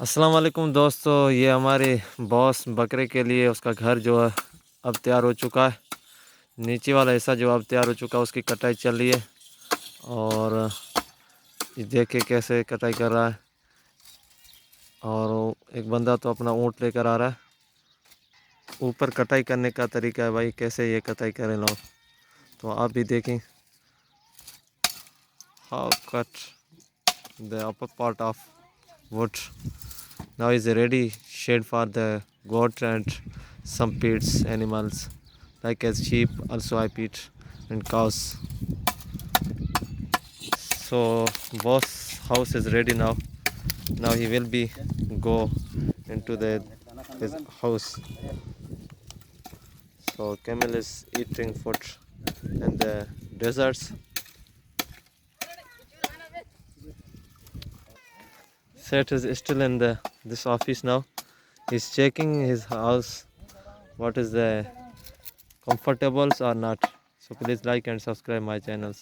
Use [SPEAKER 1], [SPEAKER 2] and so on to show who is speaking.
[SPEAKER 1] अस्सलाम वालेकुम दोस्तों, ये हमारे बॉस बकरे के लिए उसका घर जो है अब तैयार हो चुका है। नीचे वाला हिस्सा जो अब तैयार हो चुका है उसकी कटाई चल रही है। और ये देखिए कैसे कटाई कर रहा है। और एक बंदा तो अपना ऊँट लेकर आ रहा है। ऊपर कटाई करने का तरीका है भाई, कैसे ये कटाई करें लोग, तो आप भी देखें। How cut the upper part of wood. Now is ready shed for the goat and some pets animals like as sheep also I eat and cows. So boss house is ready now. Now he will be go into the his house. So camel is eating food in the deserts. Seth is still in the this office now. He's checking his house what is the comfortables or not. So please like and subscribe my channels.